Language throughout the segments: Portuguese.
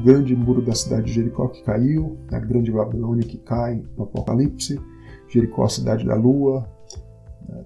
grande muro da cidade de Jericó que caiu, a grande Babilônia que cai no Apocalipse, Jericó, a cidade da lua,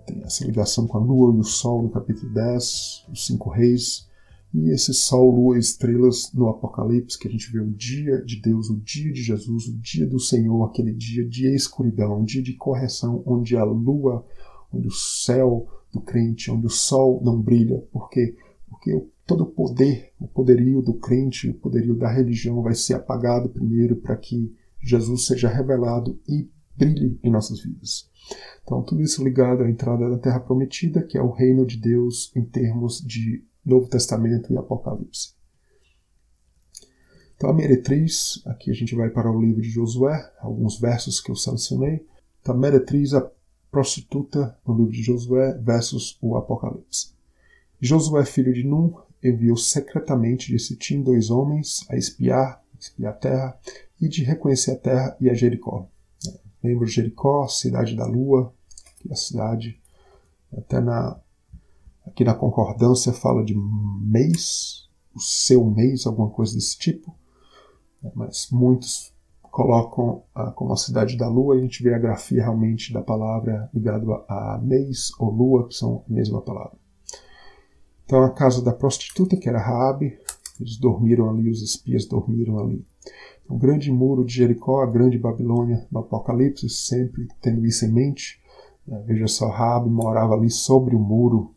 tem essa ligação com a lua e o sol no capítulo 10, os 5 reis, e esse sol, lua e estrelas no Apocalipse, que a gente vê o dia de Deus, o dia de Jesus, o dia do Senhor, aquele dia de escuridão, um dia de correção, onde a lua, onde o céu do crente, onde o sol não brilha. Por quê? Porque todo o poder, o poderio do crente, o poderio da religião vai ser apagado primeiro para que Jesus seja revelado e brilhe em nossas vidas. Então, tudo isso ligado à entrada da Terra Prometida, que é o reino de Deus em termos de Novo Testamento e Apocalipse. Então, a meretriz, aqui a gente vai para o livro de Josué, alguns versos que eu selecionei. Então, a meretriz, a prostituta, no livro de Josué, versus o Apocalipse. Josué, filho de Num, enviou secretamente de Sitim 2 homens a espiar a terra e de reconhecer a terra e a Jericó. Lembra Jericó, cidade da lua, que é a cidade, até aqui na concordância fala de mês, o seu mês, alguma coisa desse tipo, mas muitos colocam como a cidade da lua, e a gente vê a grafia realmente da palavra ligada a mês ou lua, que são a mesma palavra. Então a casa da prostituta, que era Raabe, eles dormiram ali, os espias dormiram ali. O grande muro de Jericó, a grande Babilônia no Apocalipse, sempre tendo isso em mente. Veja só, Raabe morava ali sobre o muro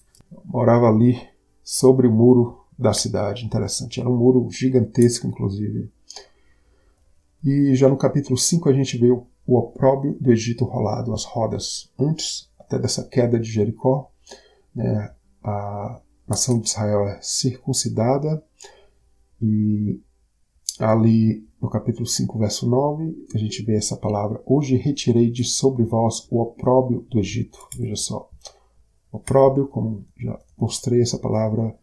da cidade. Interessante, era um muro gigantesco, inclusive. E já no capítulo 5 a gente vê o opróbrio do Egito rolado, as rodas. Antes até dessa queda de Jericó, a nação de Israel é circuncidada, e ali no capítulo 5, verso 9, a gente vê essa palavra: hoje retirei de sobre vós o opróbrio do Egito. Veja só, opróbrio, como já mostrei, essa palavra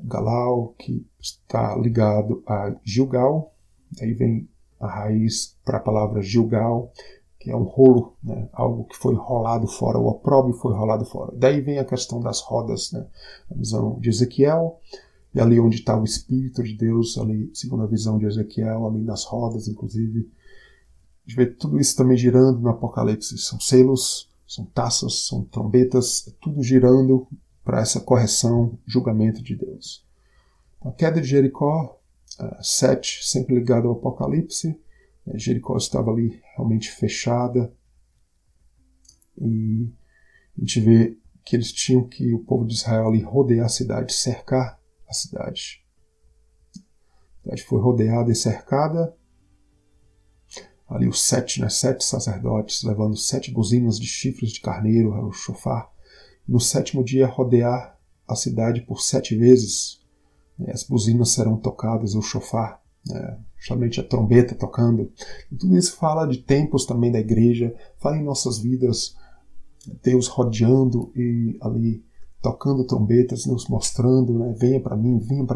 galal, que está ligado a Gilgal, daí vem a raiz para a palavra Gilgal, que é um rolo, algo que foi rolado fora, o opróbrio foi rolado fora. Daí vem a questão das rodas, a visão de Ezequiel, e ali onde está o Espírito de Deus, ali, segundo a visão de Ezequiel, ali nas rodas, inclusive. A gente vê tudo isso também girando no Apocalipse. São selos, são taças, são trombetas, tudo girando para essa correção, julgamento de Deus. A queda de Jericó, 7, sempre ligado ao Apocalipse. Jericó estava ali realmente fechada, e a gente vê que eles tinham que, o povo de Israel ali, rodear a cidade, cercar a cidade. A cidade foi rodeada e cercada. Ali os 7 sacerdotes levando 7 buzinas de chifres de carneiro, o shofar. No 7º dia rodear a cidade por 7 vezes. As buzinas serão tocadas, o shofar, justamente a trombeta tocando. E tudo isso fala de tempos também da igreja, fala em nossas vidas, Deus rodeando e ali tocando trombetas, nos mostrando, venha para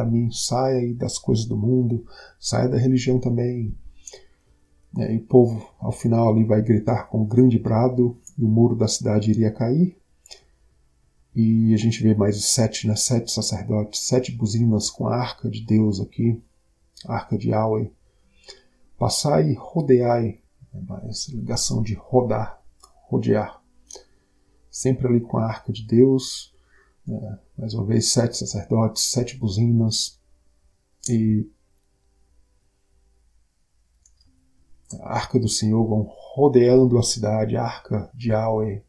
mim, saia aí das coisas do mundo, saia da religião também. E o povo, ao final, ali vai gritar com um grande brado, e o muro da cidade iria cair. E a gente vê mais os 7 sacerdotes, 7 buzinas com a arca de Deus aqui, a arca de Yahweh. Passai e rodeai, essa ligação de rodear. Sempre ali com a arca de Deus. Mais uma vez, 7 sacerdotes, 7 buzinas, e a arca do Senhor vão rodeando a cidade, a arca de Yahweh.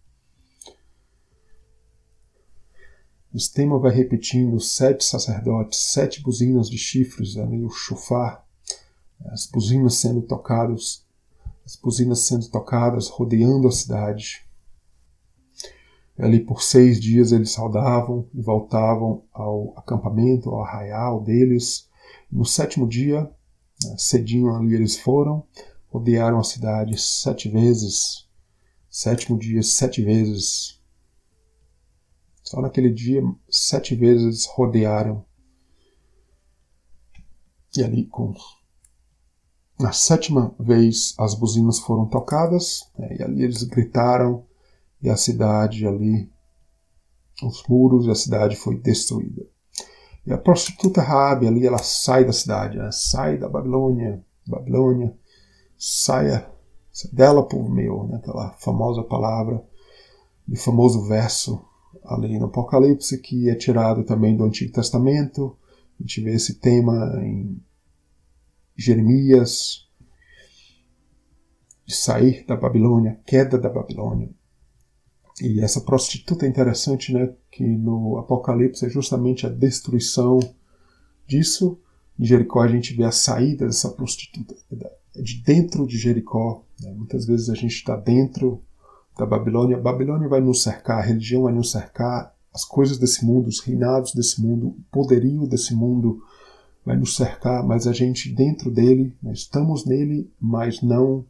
O sistema vai repetindo: 7 sacerdotes, 7 buzinas de chifres, ali o shofar, as buzinas sendo tocadas, rodeando a cidade. Ali por 6 dias eles saudavam e voltavam ao acampamento, ao arraial deles. No 7º dia, cedinho ali eles foram, rodearam a cidade 7 vezes. 7º dia, 7 vezes. Só naquele dia, 7 vezes eles rodearam. E ali, na 7ª vez, as buzinas foram tocadas, e ali eles gritaram, e a cidade ali, os muros da cidade foi destruída. E a prostituta Raabe ali, ela sai da cidade, né? Sai da Babilônia, saia dela, povo meu, né? Aquela famosa palavra e famoso verso ali no Apocalipse, que é tirado também do Antigo Testamento. A gente vê esse tema em Jeremias, de sair da Babilônia, queda da Babilônia. E essa prostituta é interessante, né, que no Apocalipse é justamente a destruição disso. Em Jericó a gente vê a saída dessa prostituta, de dentro de Jericó. Né? Muitas vezes a gente está dentro da Babilônia. A Babilônia vai nos cercar, a religião vai nos cercar, as coisas desse mundo, os reinados desse mundo, o poderio desse mundo vai nos cercar, mas a gente dentro dele, nós estamos nele, mas não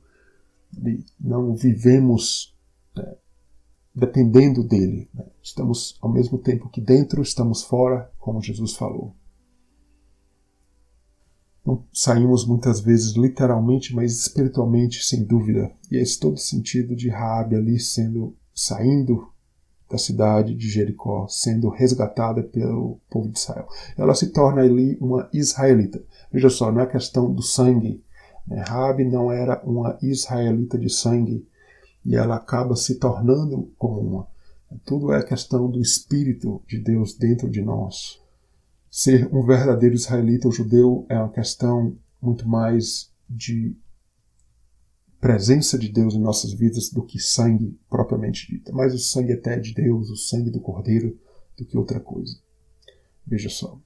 vivemos dependendo dele. Né? Estamos, ao mesmo tempo que dentro, estamos fora, como Jesus falou. Não saímos muitas vezes literalmente, mas espiritualmente, sem dúvida. E esse todo o sentido de Raabe ali saindo da cidade de Jericó, sendo resgatada pelo povo de Israel. Ela se torna ali uma israelita. Veja só, não é questão do sangue. Raabe não era uma israelita de sangue, e ela acaba se tornando como uma. Tudo é questão do Espírito de Deus dentro de nós. Ser um verdadeiro israelita ou judeu é uma questão muito mais de presença de Deus em nossas vidas do que sangue propriamente dita. Mas o sangue até é de Deus, o sangue do Cordeiro, do que outra coisa. Veja só.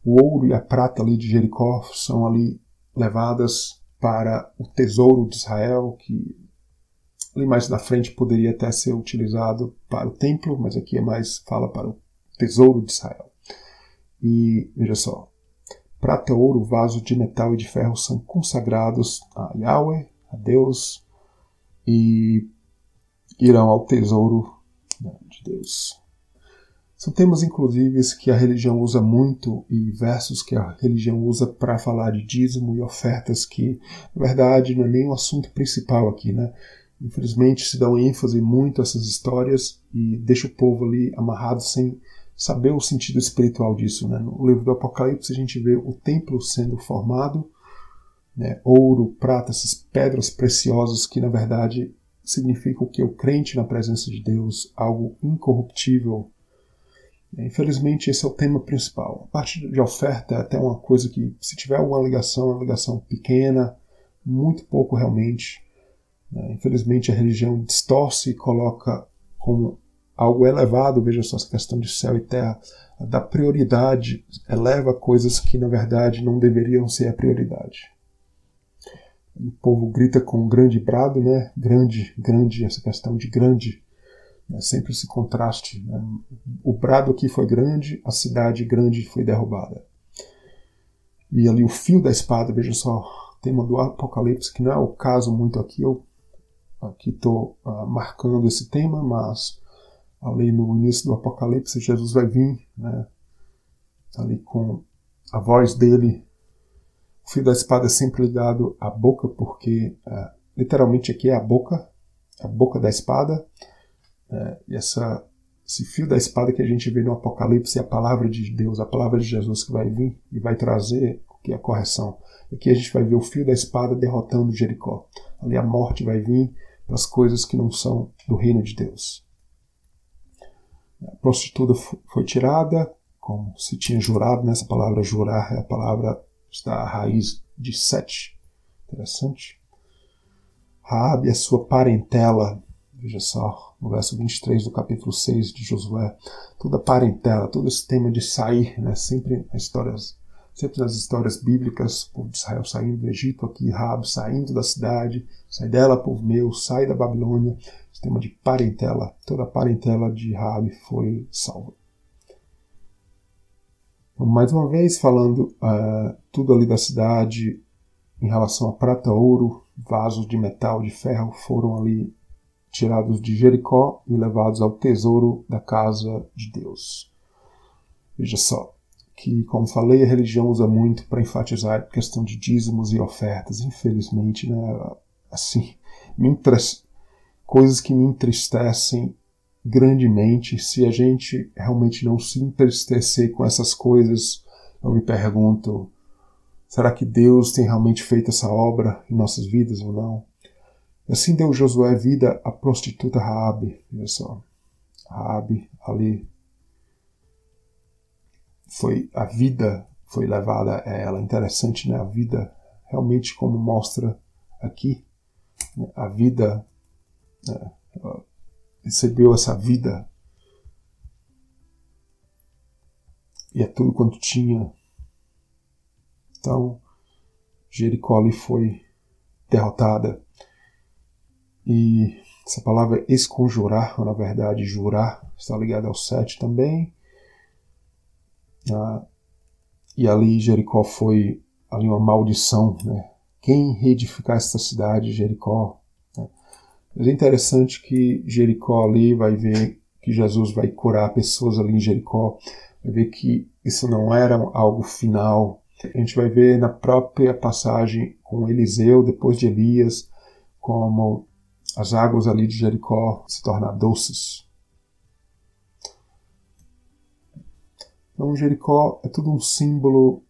O ouro e a prata ali de Jericó são ali levadas para o tesouro de Israel, que ali mais na frente poderia até ser utilizado para o templo, mas aqui é mais fala para o tesouro de Israel. E veja só, prata, ouro, vaso de metal e de ferro são consagrados a Yahweh, a Deus, e irão ao tesouro de Deus. São temas, inclusive, que a religião usa muito e versos que a religião usa para falar de dízimo e ofertas que, na verdade, não é nem o assunto principal aqui, né? Infelizmente, se dá ênfase muito a essas histórias e deixa o povo ali amarrado sem saber o sentido espiritual disso, né? No livro do Apocalipse a gente vê o templo sendo formado, né? Ouro, prata, essas pedras preciosas que, na verdade, significam que o crente na presença de Deus, algo incorruptível. Infelizmente, esse é o tema principal. A parte de oferta é até uma coisa que, se tiver alguma ligação, é uma ligação pequena, muito pouco realmente. Infelizmente, a religião distorce e coloca como algo elevado, veja só essa questão de céu e terra, dá prioridade, eleva coisas que, na verdade, não deveriam ser a prioridade. O povo grita com um grande brado, né? Grande, essa questão de grande. Sempre esse contraste. Né? O brado aqui foi grande, a cidade grande foi derrubada. E ali o fio da espada, veja só, tema do Apocalipse, que não é o caso muito aqui, eu aqui estou marcando esse tema, mas ali no início do Apocalipse, Jesus vai vir, né, ali com a voz dele. O fio da espada é sempre ligado à boca, porque literalmente aqui é a boca da espada. E esse fio da espada que a gente vê no Apocalipse é a palavra de Deus, a palavra de Jesus que vai vir e vai trazer o que é a correção. Aqui a gente vai ver o fio da espada derrotando Jericó. Ali a morte vai vir para as coisas que não são do reino de Deus. A prostituta foi tirada, como se tinha jurado, nessa palavra jurar é a palavra, está a raiz de Sete. Interessante. Raabe é sua parentela. Veja só, no verso 23 do capítulo 6 de Josué, toda a parentela, todo esse tema de sair, né, sempre nas histórias bíblicas, o povo de Israel saindo do Egito, aqui Raabe saindo da cidade, sai dela, povo meu, sai da Babilônia, esse tema de parentela, toda a parentela de Raabe foi salva. Então, mais uma vez, falando tudo ali da cidade, em relação a prata, ouro, vasos de metal, de ferro, foram ali tirados de Jericó e levados ao tesouro da casa de Deus. Veja só, que, como falei, a religião usa muito para enfatizar a questão de dízimos e ofertas. Infelizmente, né, assim, coisas que me entristecem grandemente. Se a gente realmente não se entristecer com essas coisas, eu me pergunto, será que Deus tem realmente feito essa obra em nossas vidas ou não? Assim deu Josué vida à prostituta Raabe. Olha só, Raabe ali a vida foi levada a ela. Interessante, né? A vida, realmente, como mostra aqui, né? A vida, né? Ela recebeu essa vida e é tudo quanto tinha. Então, Jericó ali foi derrotada. E essa palavra esconjurar, ou na verdade jurar, está ligada ao 7 também. E ali Jericó foi ali uma maldição, né? Quem reedificar esta cidade, Jericó? Né? Mas é interessante que Jericó ali vai ver que Jesus vai curar pessoas ali em Jericó, vai ver que isso não era algo final. A gente vai ver na própria passagem com Eliseu, depois de Elias, como as águas ali de Jericó se tornam doces. Então Jericó é tudo um símbolo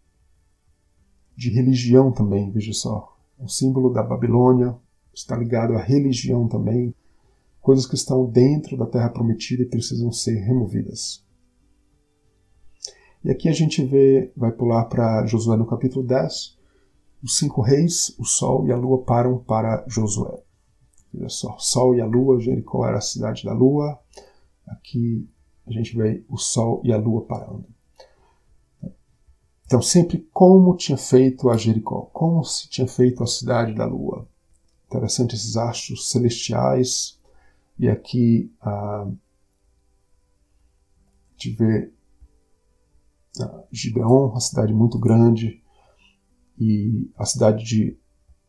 de religião também, veja só. Um símbolo da Babilônia, está ligado à religião também. Coisas que estão dentro da Terra Prometida e precisam ser removidas. E aqui a gente vai pular para Josué no capítulo 10. Os 5 reis, o sol e a lua param para Josué. Olha só, sol e a lua, Jericó era a cidade da lua. Aqui a gente vê o sol e a lua parando. Então, sempre como tinha feito a Jericó, como se tinha feito a cidade da lua. Interessante esses astros celestiais. E aqui a gente vê Gibeon, uma cidade muito grande. E a cidade de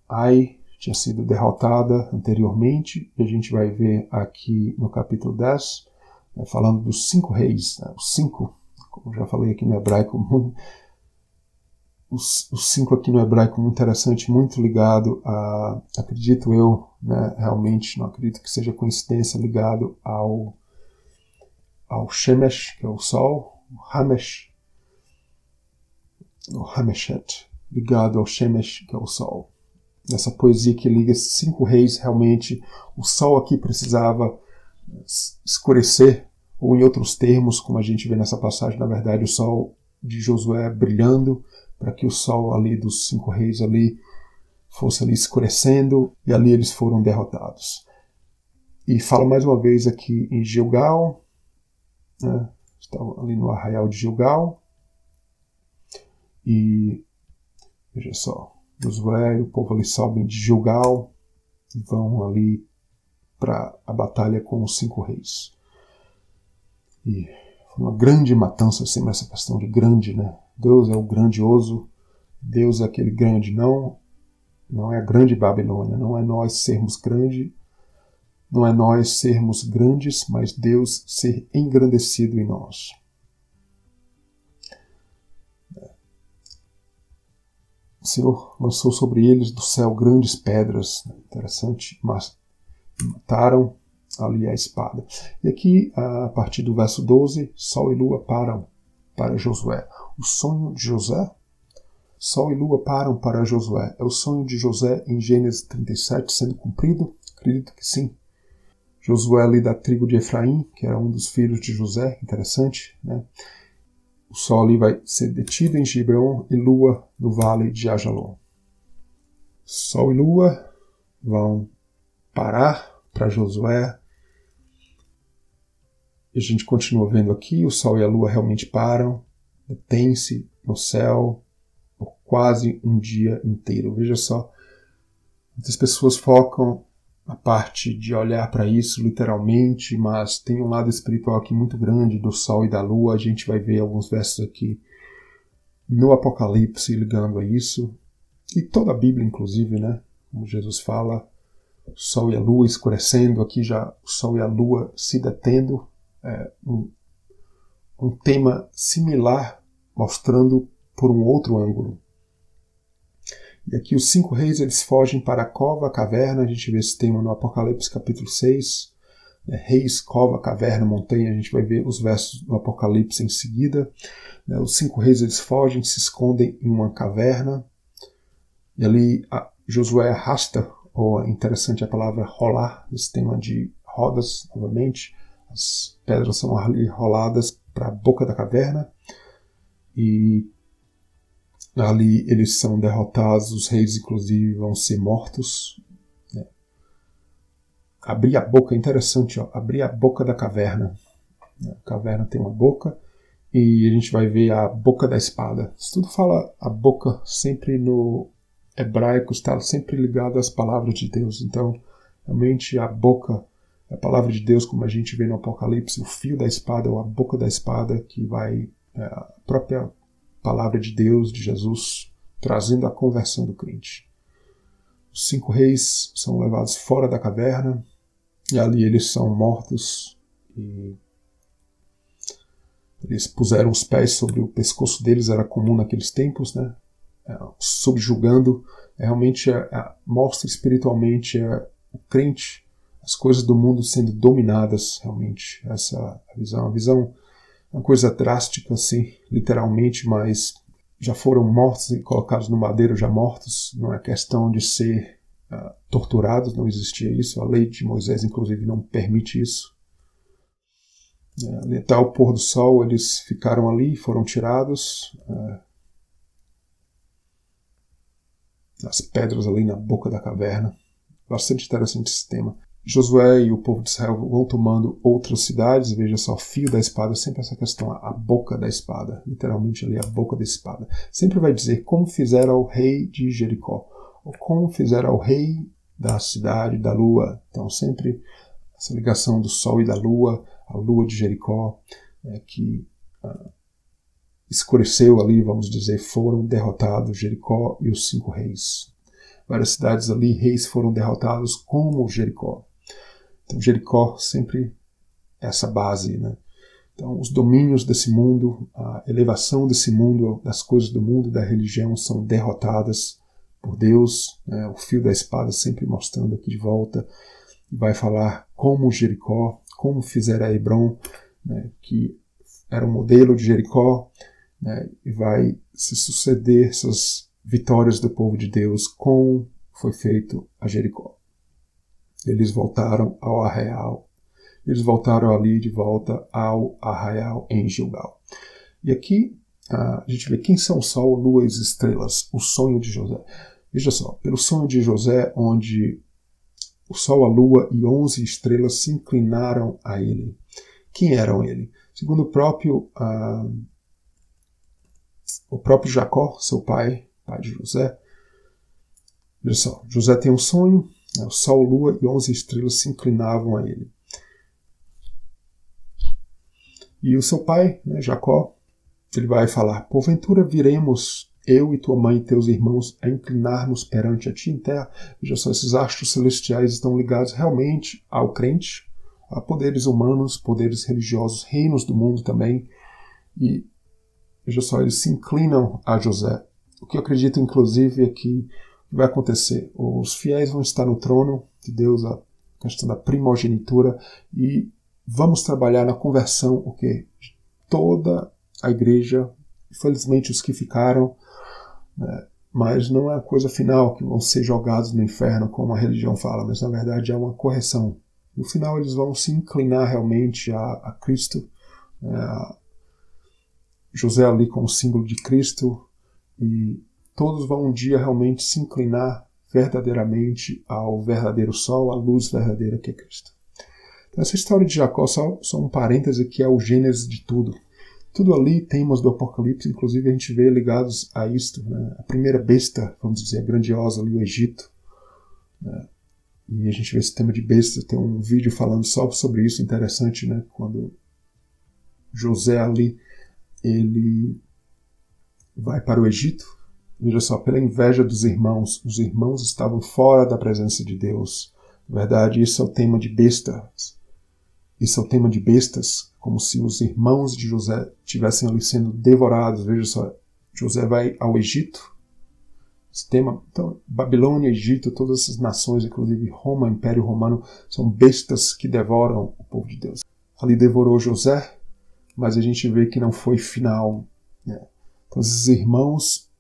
Ai tinha sido derrotada anteriormente, e a gente vai ver aqui no capítulo 10, né, falando dos 5 reis, né, os 5, como já falei aqui no hebraico, os 5 aqui no hebraico, muito interessante, muito ligado a, acredito eu, né, realmente, não acredito que seja coincidência, ligado ao Shemesh, que é o sol, o Hameshet, ligado ao Shemesh, que é o sol. Nessa poesia que liga esses 5 reis, realmente o sol aqui precisava escurecer, ou em outros termos, como a gente vê nessa passagem, na verdade o sol de Josué brilhando, para que o sol ali dos 5 reis ali fosse ali escurecendo, e ali eles foram derrotados. E fala mais uma vez aqui em Gilgal, né? Estão ali no arraial de Gilgal, e veja só, Josué e o povo ali sobem de Gilgal e vão ali para a batalha com os 5 reis. E foi uma grande matança, sempre essa questão de grande, né? Deus é o grandioso, Deus é aquele grande, não é a grande Babilônia, não é nós sermos grandes, não é nós sermos grandes, mas Deus ser engrandecido em nós. O Senhor lançou sobre eles do céu grandes pedras, né? Interessante, mas mataram ali a espada. E aqui, a partir do verso 12, sol e lua param para Josué. O sonho de José, sol e lua param para Josué. É o sonho de José em Gênesis 37 sendo cumprido? Acredito que sim. Josué ali da tribo de Efraim, que era um dos filhos de José, interessante, né? O sol ali vai ser detido em Gibeon e lua no vale de Ajalon. Sol e lua vão parar para Josué. E a gente continua vendo aqui, o sol e a lua realmente param, detém-se no céu por quase um dia inteiro. Veja só, muitas pessoas focam a parte de olhar para isso literalmente, mas tem um lado espiritual aqui muito grande do sol e da lua. A gente vai ver alguns versos aqui no Apocalipse ligando a isso, e toda a Bíblia inclusive, né? Como Jesus fala, o sol e a lua escurecendo, aqui já o sol e a lua se detendo, um tema similar mostrando por um outro ângulo. E aqui os 5 reis eles fogem para a cova, a caverna, a gente vê esse tema no Apocalipse capítulo 6, reis, cova, caverna, montanha. A gente vai ver os versos do Apocalipse em seguida. Os 5 reis eles fogem, se escondem em uma caverna. E ali Josué arrasta, ou é interessante a palavra rolar, esse tema de rodas, novamente. As pedras são ali roladas para a boca da caverna. E ali eles são derrotados, os reis inclusive vão ser mortos. Abrir a boca, é interessante, abrir a boca da caverna. A caverna tem uma boca e a gente vai ver a boca da espada. Isso tudo fala a boca, sempre no hebraico, está sempre ligado às palavras de Deus. Então, realmente a boca, a palavra de Deus, como a gente vê no Apocalipse, o fio da espada ou a boca da espada, que vai a própria palavra de Deus, de Jesus, trazendo a conversão do crente. Os 5 reis são levados fora da caverna, e ali eles são mortos, e eles puseram os pés sobre o pescoço deles, era comum naqueles tempos, né? Subjugando, realmente mostra espiritualmente o crente, as coisas do mundo sendo dominadas, realmente, essa visão, uma coisa drástica, assim, literalmente, mas já foram mortos e colocados no madeiro, já mortos, não é questão de ser torturados, não existia isso, a lei de Moisés, inclusive, não permite isso. Até o pôr do sol, eles ficaram ali, foram tirados, as pedras ali na boca da caverna. Bastante interessante esse tema. Josué e o povo de Israel vão tomando outras cidades, veja só, fio da espada, sempre essa questão, a boca da espada, literalmente ali a boca da espada. Sempre vai dizer como fizeram ao rei de Jericó, ou como fizeram ao rei da cidade da lua. Então sempre essa ligação do sol e da lua, a lua de Jericó, que escureceu ali, vamos dizer, foram derrotados Jericó e os 5 reis. Várias cidades ali, reis foram derrotados como Jericó. Então Jericó sempre é essa base, né? Então os domínios desse mundo, a elevação desse mundo, das coisas do mundo e da religião são derrotadas por Deus, né? O fio da espada sempre mostrando aqui de volta, e vai falar como Jericó, como fizeram a Hebron, né? Que era um modelo de Jericó, né? E vai se suceder essas vitórias do povo de Deus, como foi feito a Jericó. Eles voltaram ao arraial. Eles voltaram ali de volta ao arraial em Gilgal. E aqui a gente vê quem são Sol, Lua e estrelas, o sonho de José. Veja só, pelo sonho de José, onde o Sol, a Lua e 11 estrelas se inclinaram a ele. Quem eram ele? Segundo o próprio Jacó, seu pai de José. Veja só, José tem um sonho, o Sol, Lua e 11 estrelas se inclinavam a ele. E o seu pai, né, Jacó, ele vai falar, porventura viremos eu e tua mãe e teus irmãos a inclinar-nos perante a ti em terra. Veja só, esses astros celestiais estão ligados realmente ao crente, a poderes humanos, poderes religiosos, reinos do mundo também. E veja só, eles se inclinam a José. O que eu acredito, inclusive, é que vai acontecer. Os fiéis vão estar no trono de Deus, a questão da primogenitura, e vamos trabalhar na conversão, o que toda a igreja, infelizmente os que ficaram, né, mas não é a coisa final, que vão ser jogados no inferno, como a religião fala, mas na verdade é uma correção. No final eles vão se inclinar realmente a Cristo, José ali como símbolo de Cristo, e todos vão um dia realmente se inclinar verdadeiramente ao verdadeiro sol, à luz verdadeira que é Cristo. Então, essa história de Jacó só um parêntese que é o gênese de tudo. Tudo ali, temas do Apocalipse, inclusive a gente vê ligados a isto. Né? A primeira besta, vamos dizer, grandiosa ali, o Egito. Né? E a gente vê esse tema de besta, tem um vídeo falando só sobre isso, interessante, né? Quando José ali, ele vai para o Egito. Veja só, pela inveja dos irmãos, os irmãos estavam fora da presença de Deus. Na verdade, isso é o tema de bestas. Isso é o tema de bestas, como se os irmãos de José estivessem ali sendo devorados. Veja só, José vai ao Egito, Esse tema, então, Babilônia, Egito, todas essas nações, inclusive Roma, Império Romano, são bestas que devoram o povo de Deus. Ali devorou José, mas a gente vê que não foi final, né? Então esses irmãos,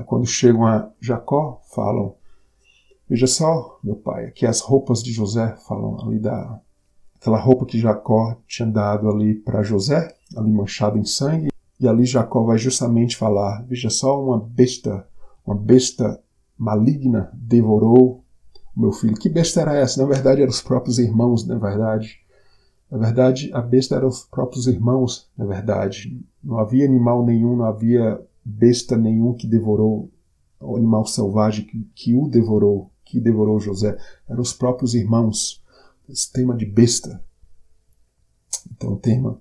quando chegam a Jacó, falam: veja só, meu pai, aqui as roupas de José, falam ali aquela roupa que Jacó tinha dado ali para José, ali manchada em sangue, e ali Jacó vai justamente falar: veja só, uma besta maligna devorou o meu filho. Que besta era essa? Na verdade, eram os próprios irmãos, na verdade. Na verdade, a besta eram os próprios irmãos, na verdade. Não havia animal nenhum, não havia besta nenhum que devorou, o animal selvagem que o devorou, que devorou José. Eram os próprios irmãos. Esse tema de besta. Então, o tema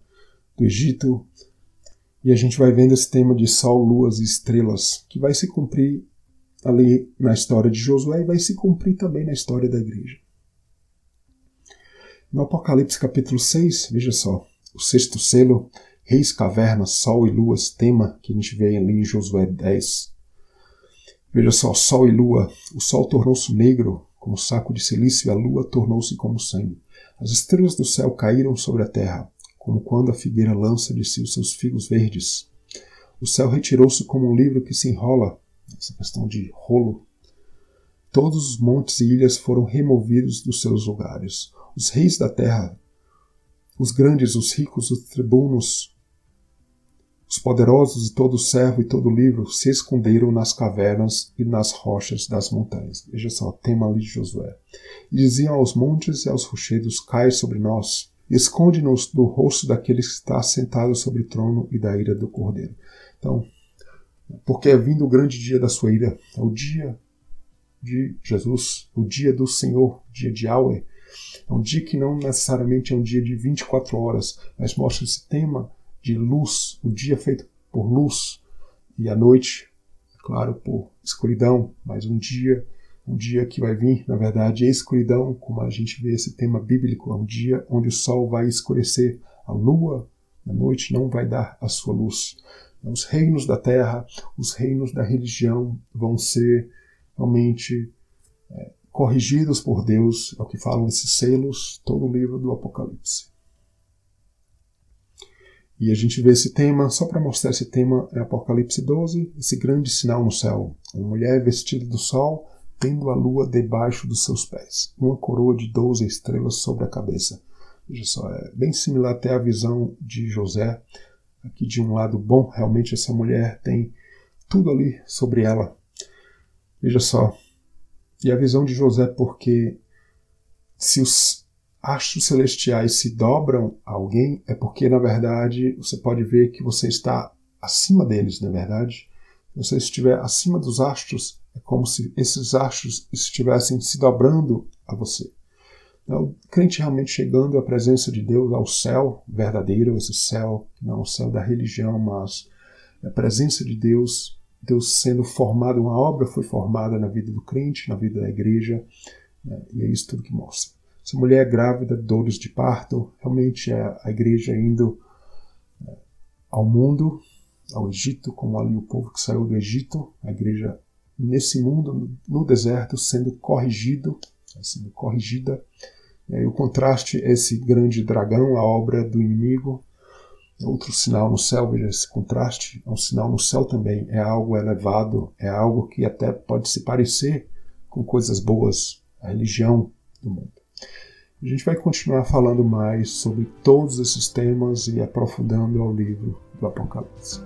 do Egito. E a gente vai vendo esse tema de sol, luas e estrelas, que vai se cumprir ali na história de Josué e vai se cumprir também na história da igreja. No Apocalipse capítulo 6, veja só, o sexto selo, reis, cavernas, sol e luas, tema que a gente vê ali em Josué 10. Veja só, sol e lua, o sol tornou-se negro como saco de silício e a lua tornou-se como sangue. As estrelas do céu caíram sobre a terra, como quando a figueira lança de si os seus figos verdes. O céu retirou-se como um livro que se enrola, essa questão de rolo. Todos os montes e ilhas foram removidos dos seus lugares. Os reis da terra, os grandes, os ricos, os tribunos, os poderosos e todo servo e todo livro se esconderam nas cavernas e nas rochas das montanhas. Veja só, o tema ali de Josué. E diziam aos montes e aos rochedos: cai sobre nós, esconde-nos do rosto daquele que está sentado sobre o trono e da ira do Cordeiro. Então, porque é vindo o grande dia da sua ira, é o dia de Jesus, o dia do Senhor, o dia de Yahweh. É um dia que não necessariamente é um dia de 24 horas, mas mostra esse tema de luz, o dia feito por luz, e a noite, claro, por escuridão, mas um dia que vai vir, na verdade, é escuridão, como a gente vê esse tema bíblico, é um dia onde o sol vai escurecer, a lua, na noite, não vai dar a sua luz. Os reinos da terra, os reinos da religião vão ser realmente corrigidos por Deus, é o que falam esses selos, todo o livro do Apocalipse. E a gente vê esse tema, só para mostrar esse tema, é Apocalipse 12, esse grande sinal no céu. Uma mulher vestida do sol, tendo a lua debaixo dos seus pés, uma coroa de 12 estrelas sobre a cabeça. Veja só, é bem similar até à visão de José. Aqui de um lado bom, realmente essa mulher tem tudo ali sobre ela. Veja só, e a visão de José, porque se os astros celestiais se dobram a alguém, é porque, na verdade, você pode ver que você está acima deles, não é verdade? Se você estiver acima dos astros, é como se esses astros estivessem se dobrando a você. Então, o crente realmente chegando à presença de Deus, ao céu verdadeiro, esse céu, não o céu da religião, mas a presença de Deus, Deus sendo formado, uma obra foi formada na vida do crente, na vida da igreja, e é isso tudo que mostra. Essa mulher grávida, dores de parto, realmente é a igreja indo ao mundo, ao Egito, como ali o povo que saiu do Egito, a igreja nesse mundo, no deserto, sendo corrigida. E aí o contraste é esse grande dragão, a obra do inimigo. Outro sinal no céu, veja esse contraste, é um sinal no céu também, é algo elevado, é algo que até pode se parecer com coisas boas, a religião do mundo. A gente vai continuar falando mais sobre todos esses temas e aprofundando ao livro do Apocalipse.